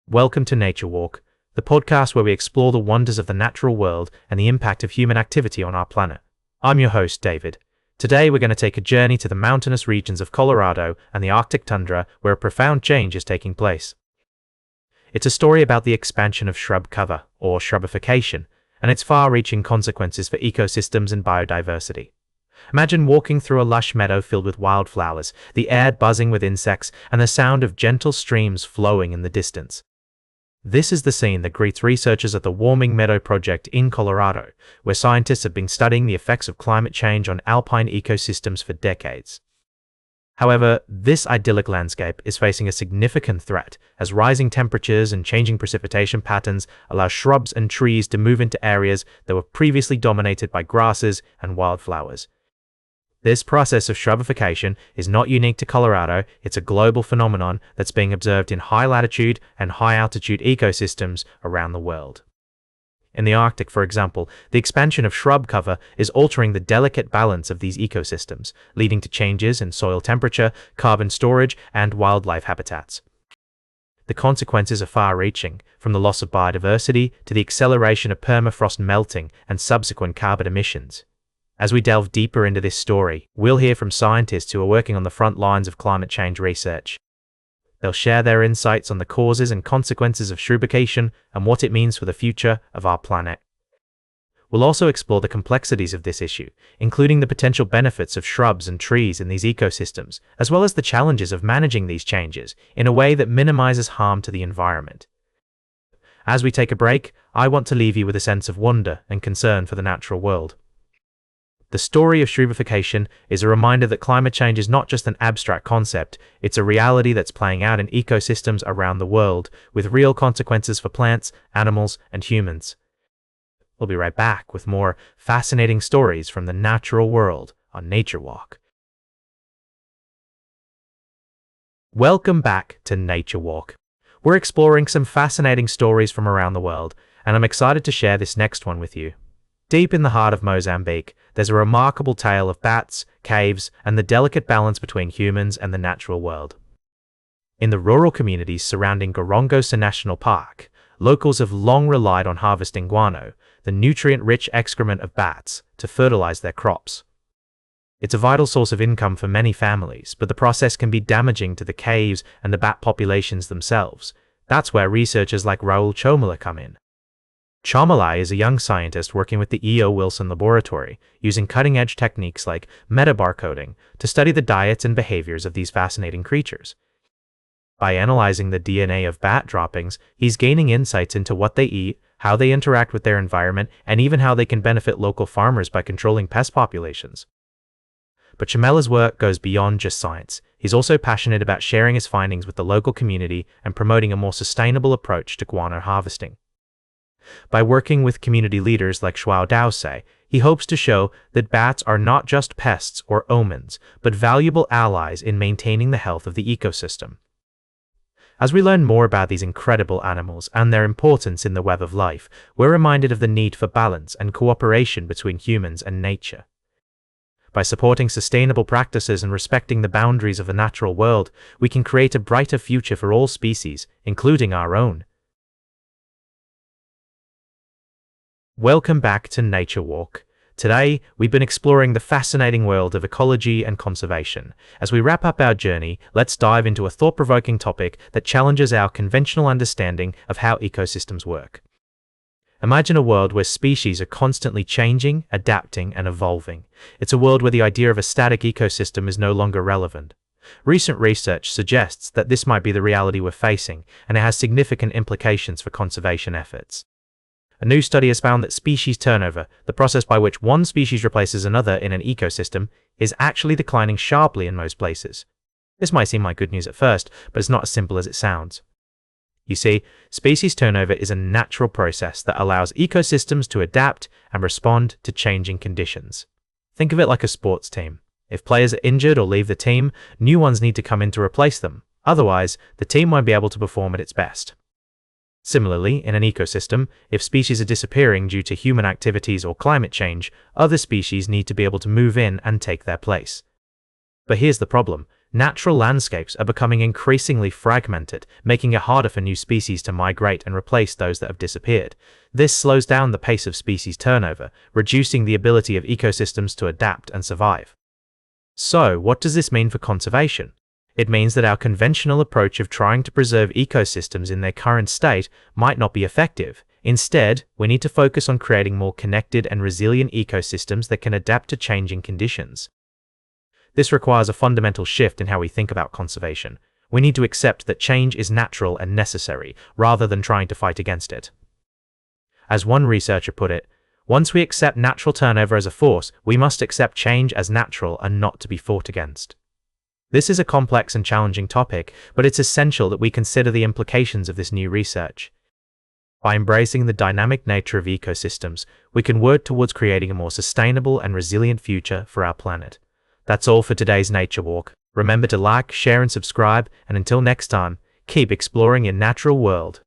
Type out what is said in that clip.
Welcome to Nature Walk, the podcast where we explore the wonders of the natural world and the impact of human activity on our planet. I'm your host, David. Today we're going to take a journey to the mountainous regions of Colorado and the Arctic tundra where a profound change is taking place. It's a story about the expansion of shrub cover, or shrubification, and its far-reaching consequences for ecosystems and biodiversity. Imagine walking through a lush meadow filled with wildflowers, the air buzzing with insects, and the sound of gentle streams flowing in the distance. This is the scene that greets researchers at the Warming Meadow Project in Colorado, where scientists have been studying the effects of climate change on alpine ecosystems for decades. However, this idyllic landscape is facing a significant threat as rising temperatures and changing precipitation patterns allow shrubs and trees to move into areas that were previously dominated by grasses and wildflowers. This process of shrubification is not unique to Colorado. It's a global phenomenon that's being observed in high-latitude and high-altitude ecosystems around the world. In the Arctic, for example, the expansion of shrub cover is altering the delicate balance of these ecosystems, leading to changes in soil temperature, carbon storage, and wildlife habitats. The consequences are far-reaching, from the loss of biodiversity to the acceleration of permafrost melting and subsequent carbon emissions. As we delve deeper into this story, we'll hear from scientists who are working on the front lines of climate change research. They'll share their insights on the causes and consequences of shrubification and what it means for the future of our planet. We'll also explore the complexities of this issue, including the potential benefits of shrubs and trees in these ecosystems, as well as the challenges of managing these changes in a way that minimizes harm to the environment. As we take a break, I want to leave you with a sense of wonder and concern for the natural world. The story of shrubification is a reminder that climate change is not just an abstract concept, it's a reality that's playing out in ecosystems around the world, with real consequences for plants, animals, and humans. We'll be right back with more fascinating stories from the natural world on Nature Walk. Welcome back to Nature Walk. We're exploring some fascinating stories from around the world, and I'm excited to share this next one with you. Deep in the heart of Mozambique, there's a remarkable tale of bats, caves, and the delicate balance between humans and the natural world. In the rural communities surrounding Gorongosa National Park, locals have long relied on harvesting guano, the nutrient-rich excrement of bats, to fertilize their crops. It's a vital source of income for many families, but the process can be damaging to the caves and the bat populations themselves. That's where researchers like Raul Chomala come in. Chomala is a young scientist working with the E.O. Wilson Laboratory, using cutting-edge techniques like metabarcoding to study the diets and behaviors of these fascinating creatures. By analyzing the DNA of bat droppings, he's gaining insights into what they eat, how they interact with their environment, and even how they can benefit local farmers by controlling pest populations. But Chomala's work goes beyond just science. He's also passionate about sharing his findings with the local community and promoting a more sustainable approach to guano harvesting. By working with community leaders like João Dowse, he hopes to show that bats are not just pests or omens, but valuable allies in maintaining the health of the ecosystem. As we learn more about these incredible animals and their importance in the web of life, we're reminded of the need for balance and cooperation between humans and nature. By supporting sustainable practices and respecting the boundaries of the natural world, we can create a brighter future for all species, including our own. Welcome back to Nature Walk. Today, we've been exploring the fascinating world of ecology and conservation. As we wrap up our journey, let's dive into a thought-provoking topic that challenges our conventional understanding of how ecosystems work. Imagine a world where species are constantly changing, adapting, and evolving. It's a world where the idea of a static ecosystem is no longer relevant. Recent research suggests that this might be the reality we're facing, and it has significant implications for conservation efforts. A new study has found that species turnover, the process by which one species replaces another in an ecosystem, is actually declining sharply in most places. This might seem like good news at first, but it's not as simple as it sounds. You see, species turnover is a natural process that allows ecosystems to adapt and respond to changing conditions. Think of it like a sports team. If players are injured or leave the team, new ones need to come in to replace them. Otherwise, the team won't be able to perform at its best. Similarly, in an ecosystem, if species are disappearing due to human activities or climate change, other species need to be able to move in and take their place. But here's the problem. Natural landscapes are becoming increasingly fragmented, making it harder for new species to migrate and replace those that have disappeared. This slows down the pace of species turnover, reducing the ability of ecosystems to adapt and survive. So, what does this mean for conservation? It means that our conventional approach of trying to preserve ecosystems in their current state might not be effective. Instead, we need to focus on creating more connected and resilient ecosystems that can adapt to changing conditions. This requires a fundamental shift in how we think about conservation. We need to accept that change is natural and necessary, rather than trying to fight against it. As one researcher put it, once we accept natural turnover as a force, we must accept change as natural and not to be fought against. This is a complex and challenging topic, but it's essential that we consider the implications of this new research. By embracing the dynamic nature of ecosystems, we can work towards creating a more sustainable and resilient future for our planet. That's all for today's Nature Walk. Remember to like, share, and subscribe, and until next time, keep exploring your natural world.